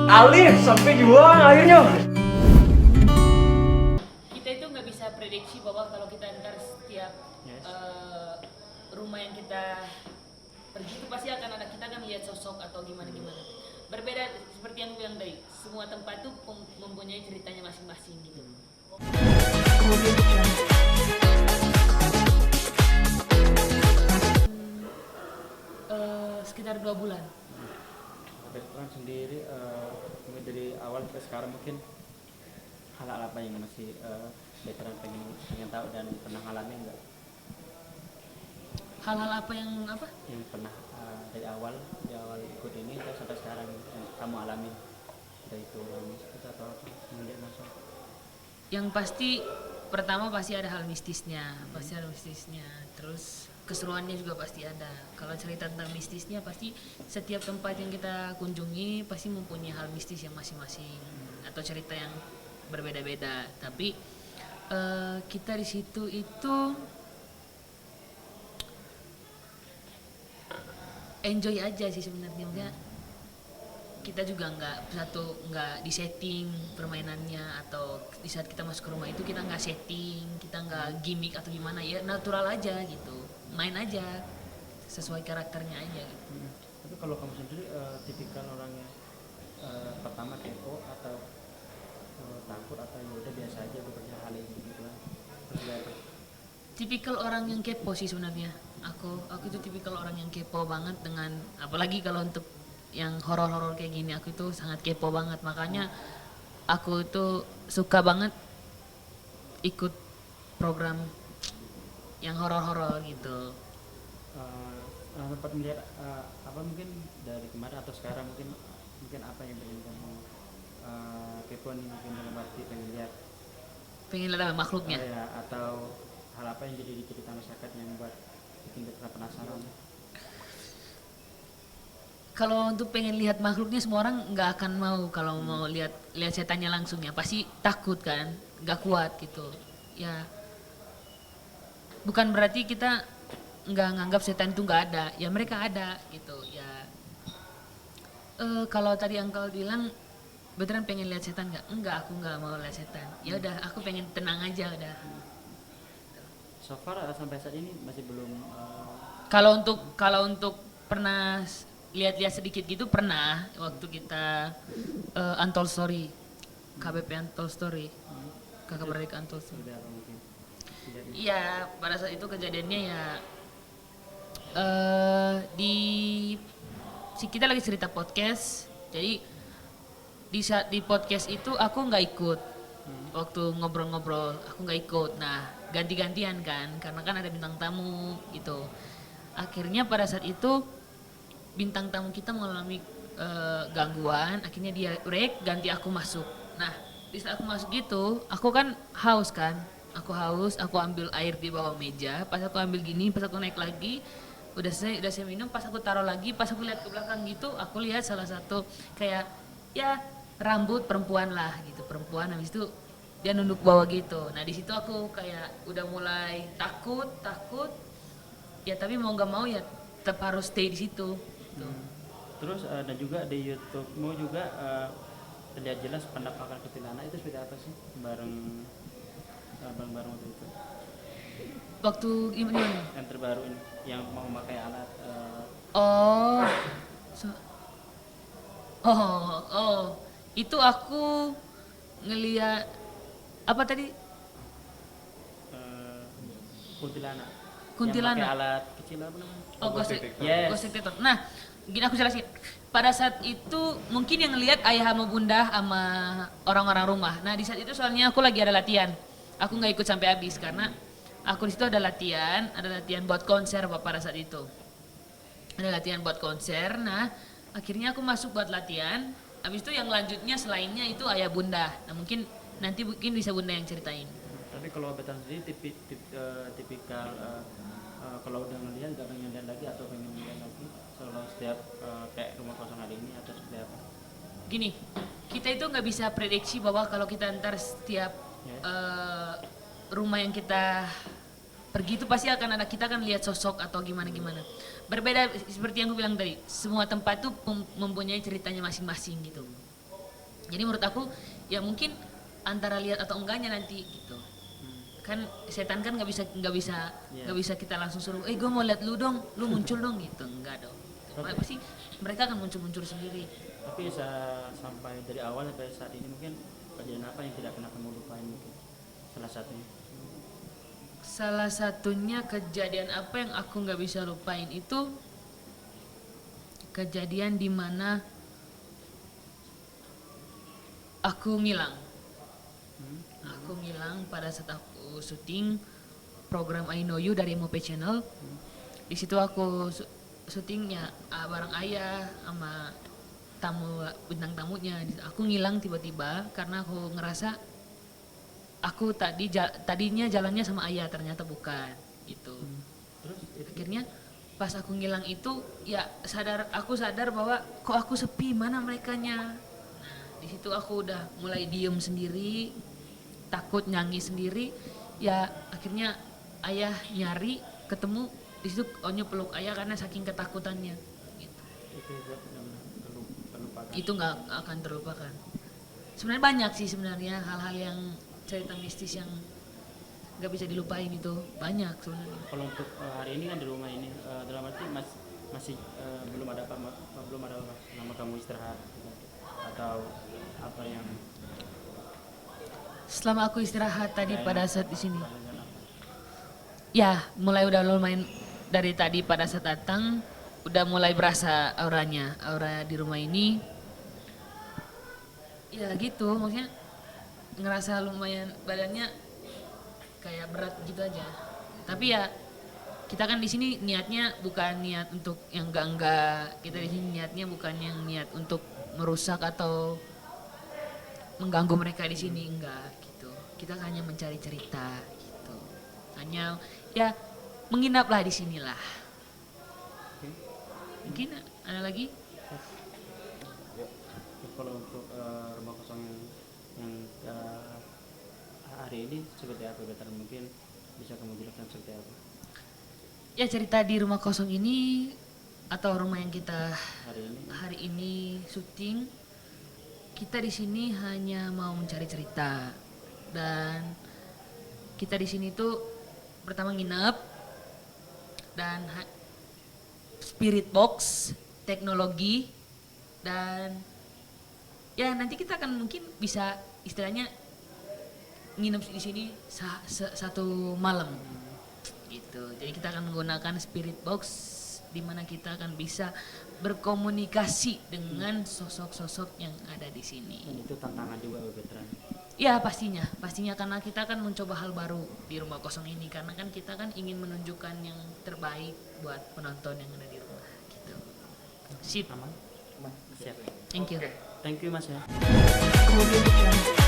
Alif sampai juang akhirnya. Kita itu nggak bisa prediksi bahwa kalau kita ntar setiap rumah yang kita pergi itu pasti kita akan lihat sosok atau gimana. Berbeda seperti yang bilang tadi, semua tempat itu mempunyai ceritanya masing-masing gitu. Sekitar 2 bulan. Veteran sendiri mulai dari awal sampai sekarang mungkin hal-hal apa yang masih veteran pengen tahu dan pernah ngalamin nggak? Hal-hal apa yang apa? Yang pernah dari awal ikut ini terus sampai sekarang yang kamu alami, dari itu mistis atau apa melihat langsung? Yang pasti pertama pasti ada hal mistisnya, terus keseruannya juga pasti ada. Kalau cerita tentang mistisnya pasti setiap tempat yang kita kunjungi pasti mempunyai hal mistis yang masing-masing atau cerita yang berbeda-beda. Tapi kita di situ itu enjoy aja sih sebenarnya. Maksudnya kita juga nggak disetting permainannya, atau di saat kita masuk ke rumah itu kita nggak setting, kita nggak gimmick atau gimana, ya natural aja gitu, main aja sesuai karakternya aja gitu. Tapi kalau kamu sendiri tipikal orangnya pertama kepo atau takut atau ya udah biasa aja bekerja hal ini gitu kan? Tipikal orang yang kepo sih sebenarnya. Aku itu tipikal orang yang kepo banget dengan, apalagi kalau untuk yang horor-horor kayak gini, aku itu sangat kepo banget. Makanya aku itu suka banget ikut program yang horor-horor gitu. Sempat melihat apa mungkin dari kemarin atau sekarang mungkin apa yang pengen kamu kepo nih, mungkin dalam arti pengen lihat Apa makhluknya? ya, atau hal apa yang jadi di cerita masyarakat yang buat bikin kita penasaran? Kalau untuk pengen lihat makhluknya, semua orang nggak akan mau. Kalau mau lihat setannya langsung ya pasti takut kan, nggak kuat gitu ya. Bukan berarti kita nggak nganggap setan itu nggak ada, ya mereka ada gitu ya. Kalau tadi Angkal bilang beneran pengen lihat setan nggak? Enggak, aku nggak mau lihat setan. Ya udah, aku pengen tenang aja udah. So far sampai saat ini masih belum. Kalau untuk pernah lihat sedikit gitu, pernah waktu kita Untold Story, KBP Untold Story, Kakak Beradik Untold Story. Sudah apa mungkin? Iya, pada saat itu kejadiannya ya kita lagi cerita podcast. Jadi di podcast itu aku nggak ikut. Waktu ngobrol-ngobrol aku nggak ikut. Nah, ganti-gantian kan, karena kan ada bintang tamu gitu. Akhirnya pada saat itu bintang tamu kita mengalami gangguan, akhirnya dia break, ganti aku masuk. Nah, di saat aku masuk gitu, aku kan haus kan. Aku haus, aku ambil air di bawah meja, pas aku ambil gini, pas aku naik lagi, udah saya minum, pas aku taruh lagi, pas aku lihat ke belakang gitu, aku lihat salah satu kayak ya rambut perempuan lah gitu, perempuan, habis itu dia nunduk bawah gitu. Nah, di situ aku kayak udah mulai takut, ya tapi mau nggak mau ya tetap harus stay di situ. Gitu. Terus dan juga di YouTube-mu juga terlihat jelas penampakan kuntilanak itu seperti apa sih bareng waktu itu? Waktu gimana? Yang terbaru ini, yang mau memakai alat. Itu aku ngeliat apa tadi? Kuntilanak. Kuntilanak. Yang pakai alat kecil apa namanya? Ghost Yes. detector. Nah, gini aku jelasin. Pada saat itu mungkin yang lihat ayah sama bunda sama orang-orang rumah. Nah, di saat itu soalnya aku lagi ada latihan. Aku nggak ikut sampai habis karena aku di situ ada latihan buat konser pada saat itu. Ada latihan buat konser. Nah, akhirnya aku masuk buat latihan. Habis itu yang lanjutnya selainnya itu ayah bunda. Nah, mungkin bisa bunda yang ceritain. Tapi kalau Betan sendiri tipikal kalau udah ngeliat gak pengen lihat lagi atau pengen lihat lagi selalu setiap kayak rumah kosong hari ini atau seperti apa? Gini, kita itu nggak bisa prediksi bahwa kalau kita ntar setiap rumah yang kita pergi itu pasti kita akan lihat sosok atau gimana. Berbeda seperti yang aku bilang tadi, semua tempat itu mempunyai ceritanya masing-masing gitu. Jadi menurut aku ya mungkin antara lihat atau enggaknya nanti gitu. Kan setan kan nggak bisa kita langsung suruh, gue mau lihat lu dong, lu muncul dong gitu, enggak dong. Pasti mereka akan muncul sendiri. Tapi sampai dari awal sampai saat ini mungkin kejadian apa yang tidak pernah kamu lupain mungkin salah satunya? Salah satunya kejadian apa yang aku nggak bisa lupain itu kejadian di mana aku ngilang. Aku ngilang pada saat aku syuting program I Know You dari MOP Channel. Di situ aku syutingnya bareng ayah sama bintang tamunya. Aku ngilang tiba-tiba karena aku ngerasa aku tadinya jalannya sama ayah, ternyata bukan gitu. Terus Akhirnya pas aku ngilang itu ya aku sadar bahwa kok aku sepi, mana merekanya. Nah, di situ aku udah mulai diem sendiri, takut nyanyi sendiri. Ya akhirnya ayah nyari, ketemu di situ, Onyo peluk ayah karena saking ketakutannya. Gitu. itu benar-benar terlupakan. Itu nggak akan terlupakan. Sebenarnya banyak sih sebenarnya hal-hal yang cerita mistis yang nggak bisa dilupain, itu banyak sebenarnya. Kalau untuk hari ini kan di rumah ini dalam arti masih belum ada nama kamu istirahat gitu. Atau apa yang Selama aku istirahat tadi ya, pada saat di sini, kalian apa? ya mulai udah lumayan dari tadi pada saat datang udah mulai berasa aura di rumah ini. Ya gitu, maksudnya ngerasa lumayan badannya kayak berat gitu aja. Tapi ya kita kan di sini niatnya bukan niat untuk yang enggak. Kita di sini niatnya bukan yang niat untuk merusak atau mengganggu mereka di sini, enggak gitu. Kita hanya mencari cerita gitu. Hanya ya menginaplah di sinilah. Oke. Mungkin ada lagi? Terus kalau untuk rumah kosong yang hari ini seperti apa, Betar? Mungkin bisa kamu jelaskan seperti apa Ya cerita di rumah kosong ini atau rumah yang kita hari ini? hari ini syuting, kita di sini hanya mau mencari cerita, dan kita di sini tuh pertama nginep dan spirit box, teknologi, dan ya nanti kita akan mungkin bisa istilahnya nginep di sini satu malam gitu. Jadi kita akan menggunakan spirit box di mana kita akan bisa berkomunikasi dengan sosok-sosok yang ada di sini. Dan itu tantangan juga, Betar. Ya pastinya karena kita akan mencoba hal baru di rumah kosong ini, karena kan kita kan ingin menunjukkan yang terbaik buat penonton yang ada di rumah gitu. Sip. Aman? Siap. Thank you. Thank you, Mas ya. Audio Jungle.